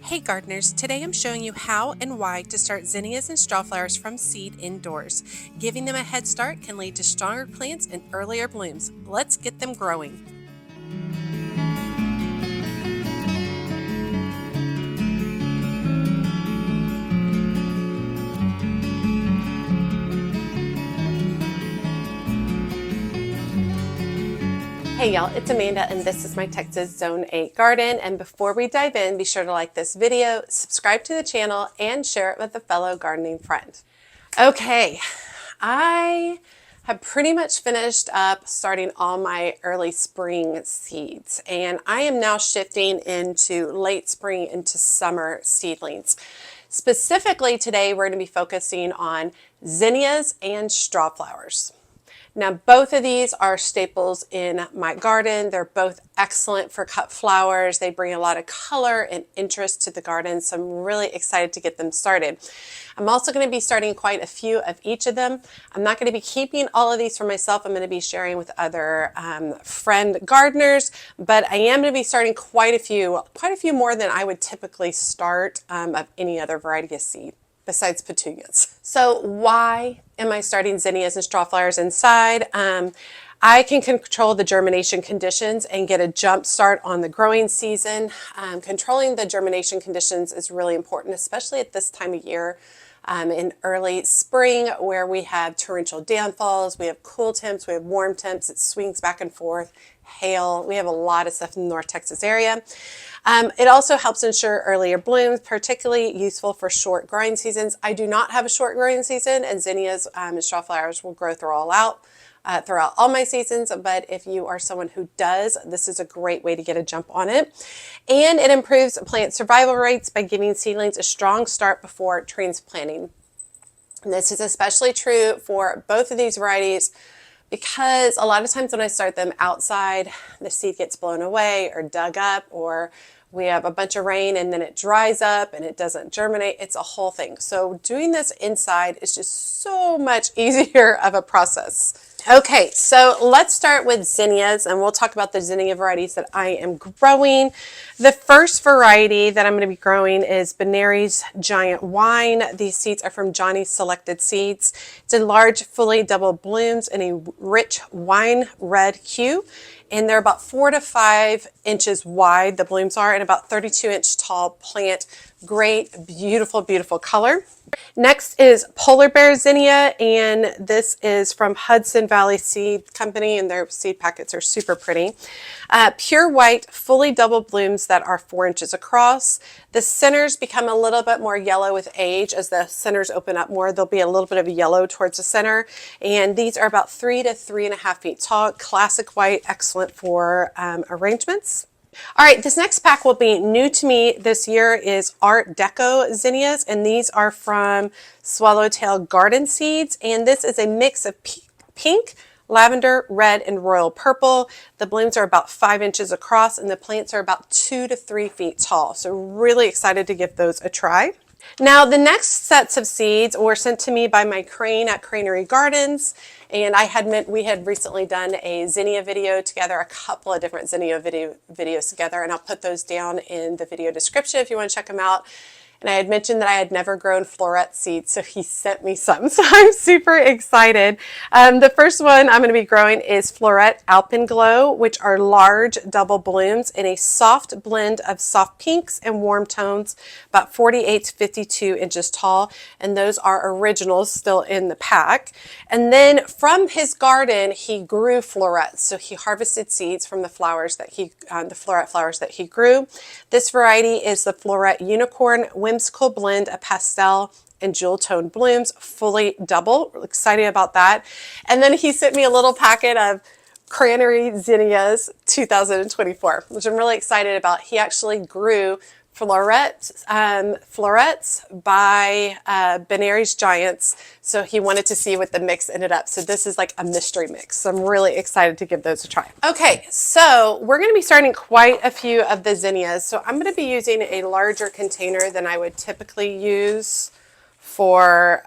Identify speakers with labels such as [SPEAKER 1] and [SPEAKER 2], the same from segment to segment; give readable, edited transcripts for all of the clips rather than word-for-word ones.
[SPEAKER 1] Hey gardeners, today I'm showing you how and why to start zinnias and strawflowers from seed indoors. Giving them a head start can lead to stronger plants and earlier blooms. Let's get them growing. Hey y'all, it's Amanda and this is my Texas Zone 8 garden. And before we dive in, be sure to like this video, subscribe to the channel, and share it with a fellow gardening friend. Okay, I have pretty much finished up starting all my early spring seeds, and I am now shifting into late spring into summer seedlings. Specifically today, we're going to be focusing on zinnias and strawflowers. Now, both of these are staples in my garden. They're both excellent for cut flowers. They bring a lot of color and interest to the garden, so I'm really excited to get them started. I'm also going to be starting quite a few of each of them. I'm not going to be keeping all of these for myself. I'm going to be sharing with other friend gardeners, but I am going to be starting quite a few more than I would typically start of any other variety of seed besides petunias. So why am I starting zinnias and strawflowers inside? I can control the germination conditions and get a jump start on the growing season. Controlling the germination conditions is really important, especially at this time of year. In early spring, where we have torrential downfalls, we have cool temps, we have warm temps, it swings back and forth, hail, we have a lot of stuff in the North Texas area. It also helps ensure earlier blooms, particularly useful for short growing seasons. I do not have a short growing season, and zinnias and strawflowers will grow throughout all my seasons, but if you are someone who does, this is a great way to get a jump on it. And it improves plant survival rates by giving seedlings a strong start before transplanting. And this is especially true for both of these varieties because a lot of times when I start them outside, the seed gets blown away or dug up, or we have a bunch of rain and then it dries up and it doesn't germinate. It's a whole thing. So doing this inside is just so much easier of a process. Okay, so let's start with zinnias, and we'll talk about the zinnia varieties that I am growing. The first variety that I'm going to be growing is Benari's Giant Wine. These seeds are from Johnny's Selected Seeds. It's in large, fully double blooms in a rich wine red hue, and they're about 4 to 5 inches wide, the blooms are, and about 32-inch tall plant. Great, beautiful, beautiful color. Next is Polar Bear Zinnia, and this is from Hudson Valley Seed Company, and their seed packets are super pretty. Pure white, fully double blooms that are 4 inches across. The centers become a little bit more yellow with age. As the centers open up more, there'll be a little bit of yellow towards the center, and these are about 3 to 3.5 feet tall. Classic white, excellent for arrangements. All right, this next pack will be new to me this year is Art Deco zinnias, and these are from Swallowtail Garden Seeds, and this is a mix of pink, lavender, red, and royal purple. The blooms are about 5 inches across, and the plants are about 2 to 3 feet tall, so really excited to give those a try. Now, the next sets of seeds were sent to me by my crane at Cranery Gardens, and we had recently done a zinnia video together, a couple of different zinnia videos together, and I'll put those down in the video description if you want to check them out. And I had mentioned that I had never grown floret seeds, so he sent me some, so I'm super excited. The first one I'm going to be growing is Floret Alpenglow, which are large double blooms in a soft blend of soft pinks and warm tones, about 48 to 52 inches tall, and those are originals still in the pack. And then from his garden, he grew florets, so he harvested seeds from the flowers that the floret flowers that he grew. This variety is the Floret Unicorn Whimsical Blend of pastel and jewel tone blooms, fully double. We're excited about that. And then he sent me a little packet of Cranery Zinnias 2024, which I'm really excited about. He actually grew florets by Benari's Giants, so he wanted to see what the mix ended up. So this is like a mystery mix, so I'm really excited to give those a try. Okay, so we're going to be starting quite a few of the zinnias, so I'm going to be using a larger container than I would typically use for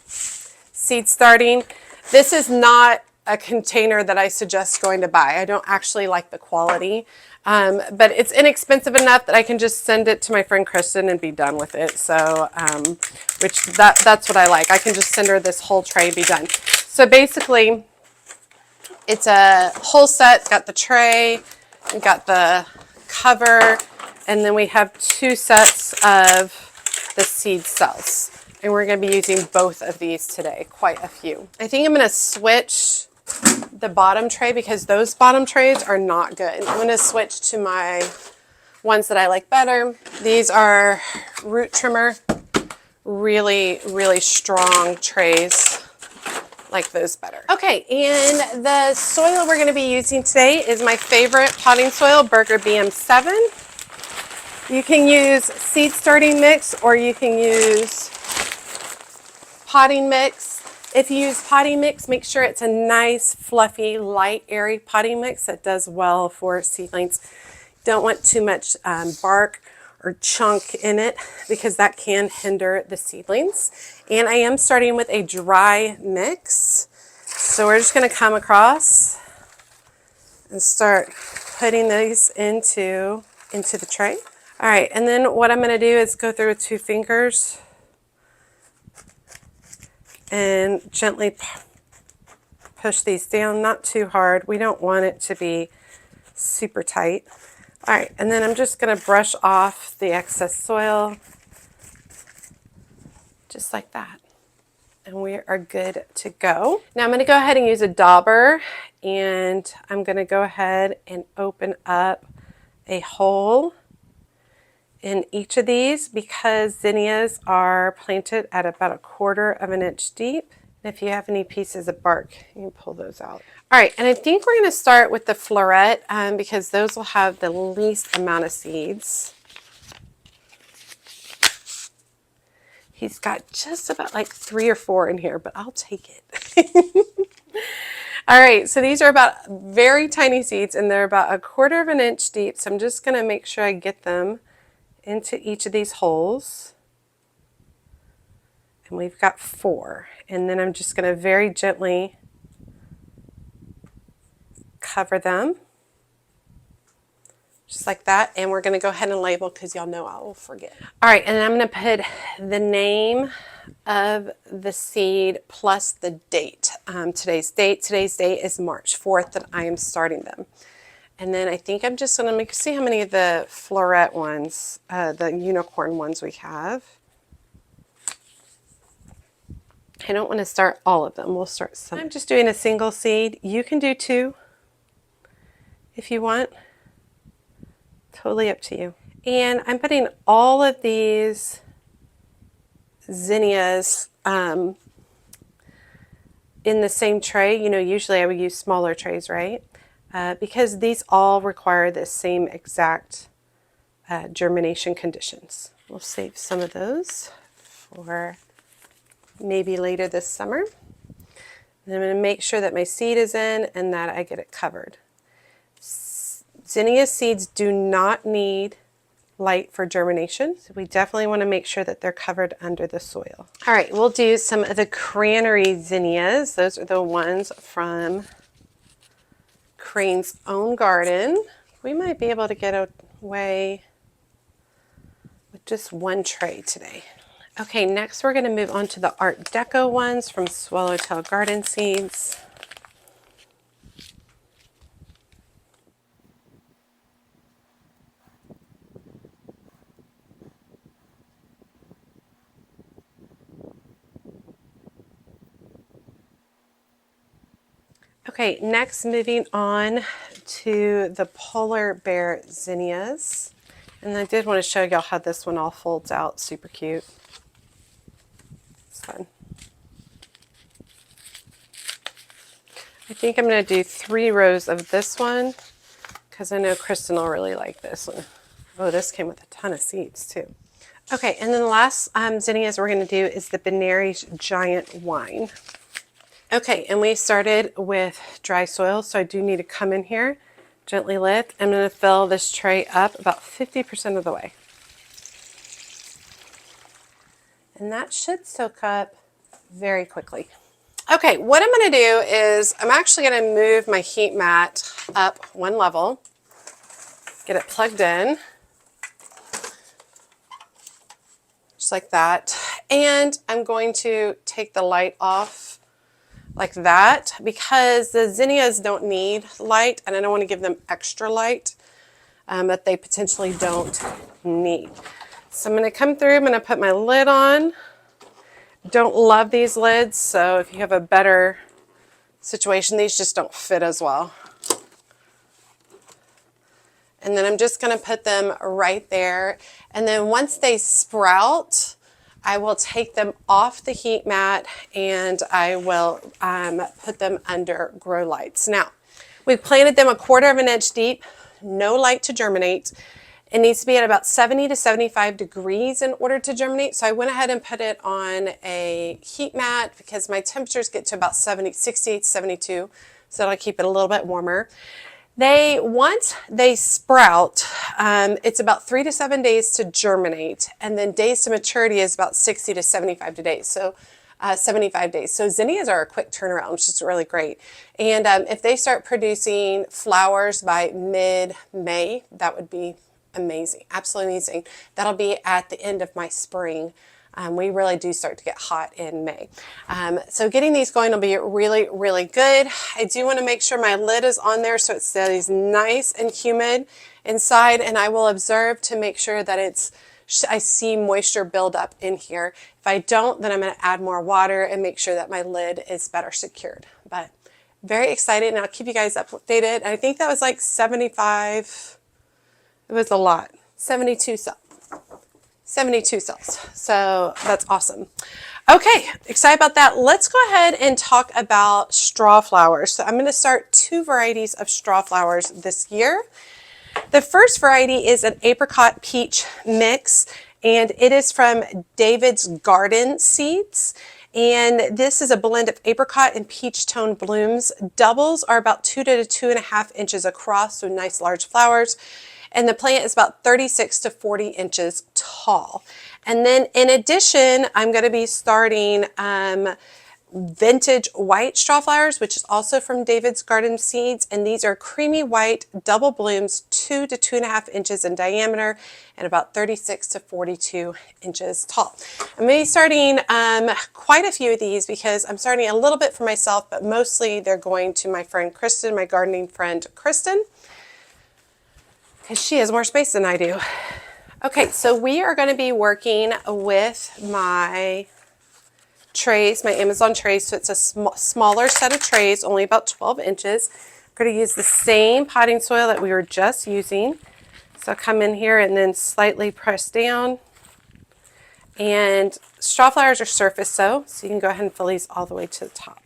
[SPEAKER 1] seed starting. This is not a container that I suggest going to buy. I don't actually like the quality. But it's inexpensive enough that I can just send it to my friend Kristen and be done with it. So, that's what I like. I can just send her this whole tray and be done. So basically, it's a whole set. It's got the tray, we got the cover, and then we have 2 sets of the seed cells. And we're going to be using both of these today, quite a few. I think I'm going to switch the bottom tray because those bottom trays are not good. I'm going to switch to my ones that I like better. These are root trimmer, really, really strong trays. Like those better. Okay, and the soil we're going to be using today is my favorite potting soil, Burger BM7. You can use seed starting mix or you can use potting mix. If you use potting mix, make sure it's a nice, fluffy, light, airy potting mix that does well for seedlings. Don't want too much bark or chunk in it because that can hinder the seedlings. And I am starting with a dry mix. So we're just going to come across and start putting these into the tray. All right, and then what I'm going to do is go through with 2 fingers and gently push these down, not too hard. We don't want it to be super tight. All right, and then I'm just going to brush off the excess soil, just like that. And we are good to go. Now I'm going to go ahead and use a dauber, and I'm going to go ahead and open up a hole in each of these because zinnias are planted at about 1/4 of an inch deep. And if you have any pieces of bark, you can pull those out. All right, and I think we're going to start with the floret because those will have the least amount of seeds. He's got just about like 3 or 4 in here, but I'll take it. All right, so these are about very tiny seeds and they're about 1/4 of an inch deep. So I'm just going to make sure I get them into each of these holes. And we've got 4. And then I'm just going to very gently cover them. Just like that. And we're going to go ahead and label because y'all know I will forget. All right, and I'm going to put the name of the seed plus the date. Today's date is March 4th that I am starting them. And then I think I'm just going to see how many of the floret ones, the unicorn ones we have. I don't want to start all of them. We'll start some. I'm just doing a single seed. You can do 2 if you want. Totally up to you. And I'm putting all of these zinnias in the same tray. You know, usually I would use smaller trays, right? Because these all require the same exact germination conditions. We'll save some of those for maybe later this summer. And I'm going to make sure that my seed is in and that I get it covered. Zinnia seeds do not need light for germination, so we definitely want to make sure that they're covered under the soil. All right, we'll do some of the cranberry zinnias. Those are the ones from Crane's own garden. We might be able to get away with just 1 tray today. Okay, next we're going to move on to the Art Deco ones from Swallowtail Garden Seeds. Okay, next moving on to the polar bear zinnias. And I did want to show y'all how this one all folds out. Super cute. It's fun. I think I'm going to do 3 rows of this one because I know Kristen will really like this one. Oh, this came with a ton of seeds too. Okay, and then the last zinnias we're going to do is the Benary's Giant Wine. Okay, and we started with dry soil, so I do need to come in here, gently lift. I'm going to fill this tray up about 50% of the way. And that should soak up very quickly. Okay, what I'm going to do is I'm actually going to move my heat mat up 1 level. get it plugged in. Just like that. And I'm going to take the light off like that because the zinnias don't need light and I don't want to give them extra light that they potentially don't need. So I'm going to come through, I'm going to put my lid on. Don't love these lids, so if you have a better situation, these just don't fit as well. And then I'm just going to put them right there. And then once they sprout, I will take them off the heat mat and I will put them under grow lights. Now, we planted them 1/4 inch deep, no light to germinate. It needs to be at about 70 to 75 degrees in order to germinate. So I went ahead and put it on a heat mat because my temperatures get to about 68 to 72. So that'll keep it a little bit warmer. Once they sprout, it's about 3 to 7 days to germinate, and then days to maturity is about 60 to 75 days. So 75 days. So zinnias are a quick turnaround, which is really great. And if they start producing flowers by mid-May, that would be amazing, absolutely amazing. That'll be at the end of my spring. We really do start to get hot in May. So getting these going will be really, really good. I do want to make sure my lid is on there so it stays nice and humid inside, and I will observe to make sure that I see moisture build up in here. If I don't, then I'm going to add more water and make sure that my lid is better secured. But very excited, and I'll keep you guys updated. I think that was like 75, it was a lot, 72 cells. 72 cells. So that's awesome. Okay, excited about that. Let's go ahead and talk about Strawflowers. So I'm going to start 2 varieties of Strawflowers this year. The first variety is an apricot peach mix, and it is from David's Garden Seeds. And this is a blend of apricot and peach tone blooms. Doubles are about 2 to 2.5 inches across, so nice large flowers. And the plant is about 36 to 40 inches tall. And then in addition, I'm going to be starting vintage white Strawflowers, which is also from David's Garden Seeds. And these are creamy white double blooms, 2 to 2.5 inches in diameter and about 36 to 42 inches tall. I'm going to be starting quite a few of these because I'm starting a little bit for myself, but mostly they're going to my friend Kristen, my gardening friend Kristen, because she has more space than I do. Okay, so we are going to be working with my trays, my Amazon trays. So it's a smaller set of trays, only about 12 inches. I'm going to use the same potting soil that we were just using. So I'll come in here and then slightly press down. And Strawflowers are surface sow, so you can go ahead and fill these all the way to the top.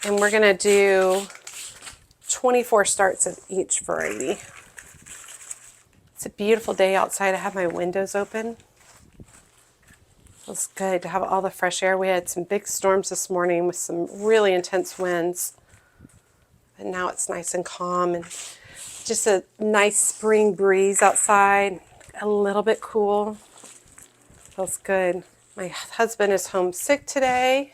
[SPEAKER 1] And we're going to do 24 starts of each variety. It's a beautiful day outside. I have my windows open. Feels good to have all the fresh air. We had some big storms this morning with some really intense winds. And now it's nice and calm and just a nice spring breeze outside. A little bit cool. Feels good. My husband is home sick today.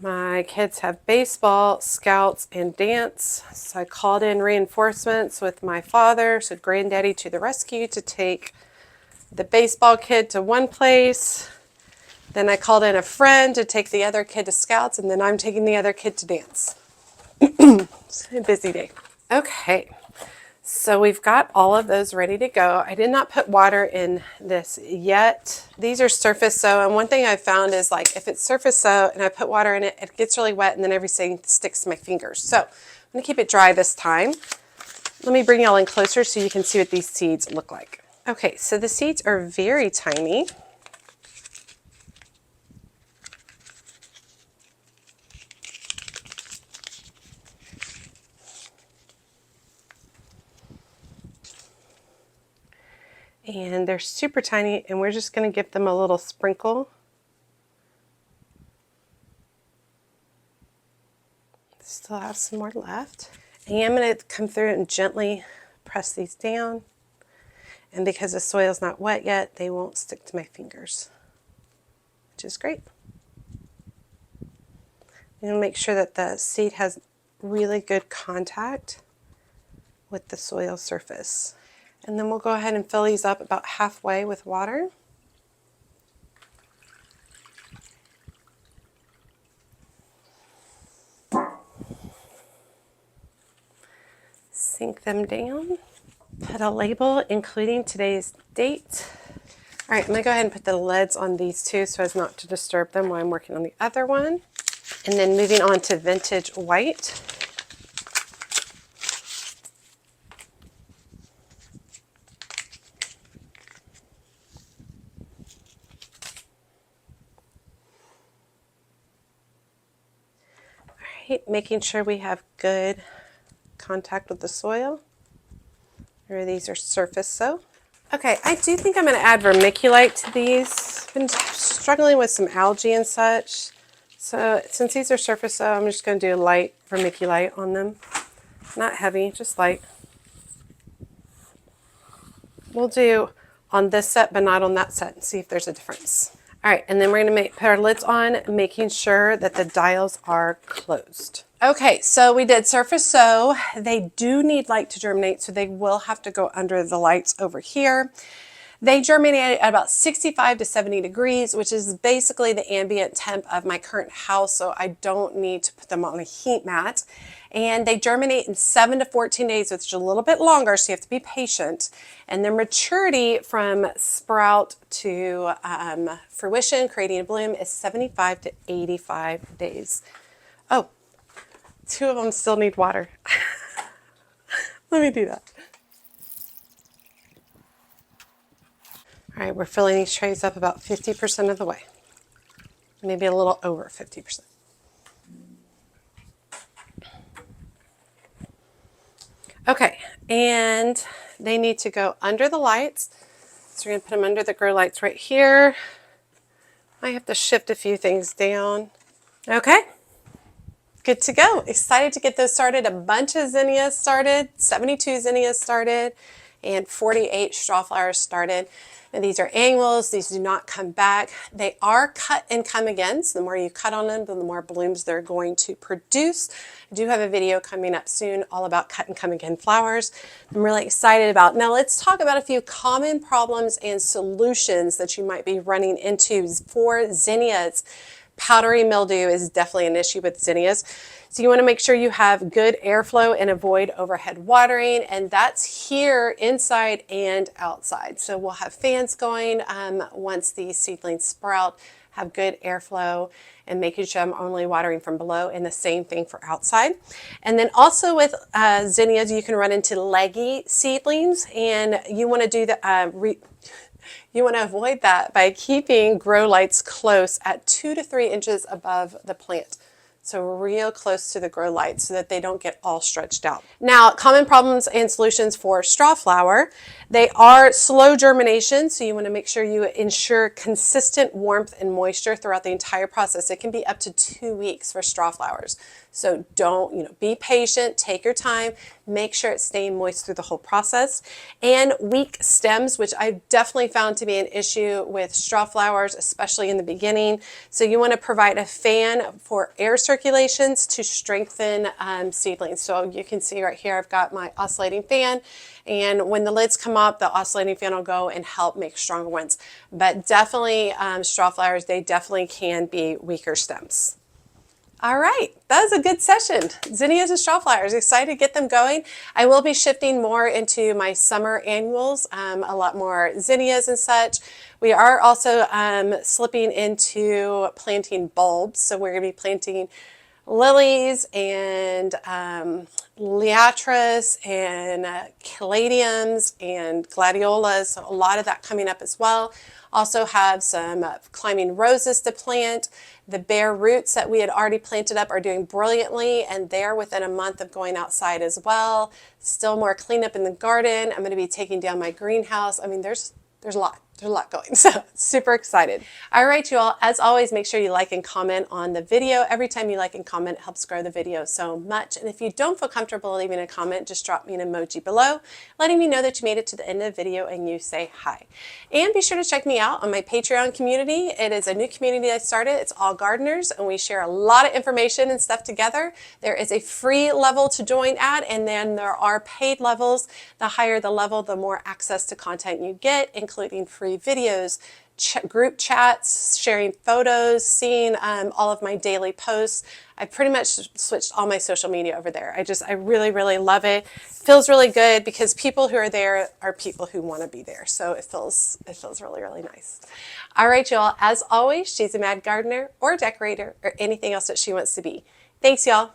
[SPEAKER 1] My kids have baseball, scouts, and dance. So I called in reinforcements with my father, so granddaddy to the rescue to take the baseball kid to one place. Then I called in a friend to take the other kid to scouts, and then I'm taking the other kid to dance. It's a busy day. Okay, so we've got all of those ready to go. I did not put water in this yet. These are surface sow, and one thing I found is like if it's surface sow and I put water in it, it gets really wet and then everything sticks to my fingers. So I'm going to keep it dry this time. Let me bring y'all in closer so you can see what these seeds look like. Okay, so the seeds are very tiny. And they're super tiny, and we're just going to give them a little sprinkle. Still have some more left. I am going to come through and gently press these down. And because the soil's not wet yet, they won't stick to my fingers, which is great. I'm going to make sure that the seed has really good contact. with the soil surface. And then we'll go ahead and fill these up about halfway with water. Sink them down. Put a label including today's date. All right, I'm gonna go ahead and put the lids on these two so as not to disturb them while I'm working on the other one. And then moving on to vintage white. All right, making sure we have good contact with the soil. These are surface sow. Okay, I do think I'm going to add vermiculite to these. I've been struggling with some algae and such. So since these are surface sow, I'm just going to do light vermiculite on them. Not heavy, just light. We'll do on this set, but not on that set, and see if there's a difference. All right, and then we're going to put our lids on, making sure that the dials are closed. Okay, so we did surface sow. They do need light to germinate, so they will have to go under the lights over here. They germinate at about 65 to 70 degrees, which is basically the ambient temp of my current house, so I don't need to put them on a heat mat. And they germinate in 7 to 14 days, which is a little bit longer, so you have to be patient. And their maturity from sprout to fruition, creating a bloom, is 75 to 85 days. Oh, 2 of them still need water. Let me do that. All right, we're filling these trays up about 50% of the way. Maybe a little over 50%. Okay, and they need to go under the lights. So we're gonna put them under the grow lights right here. I have to shift a few things down. Okay, good to go. Excited to get those started. A bunch of zinnias started, 72 zinnias started, and 48 strawflowers started. And these are annuals. These do not come back. They are cut and come again. So the more you cut on them, the more blooms they're going to produce. I do have a video coming up soon all about cut and come again flowers. I'm really excited about. Now let's talk about a few common problems and solutions that you might be running into for zinnias. Powdery mildew is definitely an issue with zinnias. So you want to make sure you have good airflow and avoid overhead watering, and that's here inside and outside. So we'll have fans going once these seedlings sprout, have good airflow, and making sure I'm only watering from below, and the same thing for outside. And then also with zinnias, you can run into leggy seedlings, and you want to do the you want to avoid that by keeping grow lights close at 2 to 3 inches above the plant. So real close to the grow light so that they don't get all stretched out. Now, common problems and solutions for strawflower. They are slow germination, so you want to make sure you ensure consistent warmth and moisture throughout the entire process. It can be up to 2 weeks for strawflowers. So don't, be patient, take your time, make sure it's staying moist through the whole process. And weak stems, which I've definitely found to be an issue with strawflowers, especially in the beginning. So you want to provide a fan for air circulations to strengthen seedlings. So you can see right here, I've got my oscillating fan, and when the lids come up, the oscillating fan will go and help make stronger ones. But definitely strawflowers, they definitely can be weaker stems. All right, that was a good session. Zinnias and strawflowers, excited to get them going. I will be shifting more into my summer annuals, a lot more zinnias and such. We are also slipping into planting bulbs. So we're gonna be planting lilies and liatris and caladiums and gladiolas. So a lot of that coming up as well. Also have some climbing roses to plant. The bare roots that we had already planted up are doing brilliantly, and they're within a month of going outside as well. Still more cleanup in the garden. I'm going to be taking down my greenhouse. I mean, there's a lot. there's a lot going, so super excited. All right, you all, as always, make sure you like and comment on the video. Every time you like and comment, it helps grow the video so much. And if you don't feel comfortable leaving a comment, just drop me an emoji below, letting me know that you made it to the end of the video and you say hi. And be sure to check me out on my Patreon community. It is a new community I started. It's all gardeners, and we share a lot of information and stuff together. There is a free level to join at, and then there are paid levels. The higher the level, the more access to content you get, including free videos, group chats, sharing photos, seeing all of my daily posts. I pretty much switched all my social media over there. I really, really love it. Feels really good because people who are there are people who want to be there. So it feels really, really nice. All right, y'all. As always, she's a mad gardener or decorator or anything else that she wants to be. Thanks, y'all.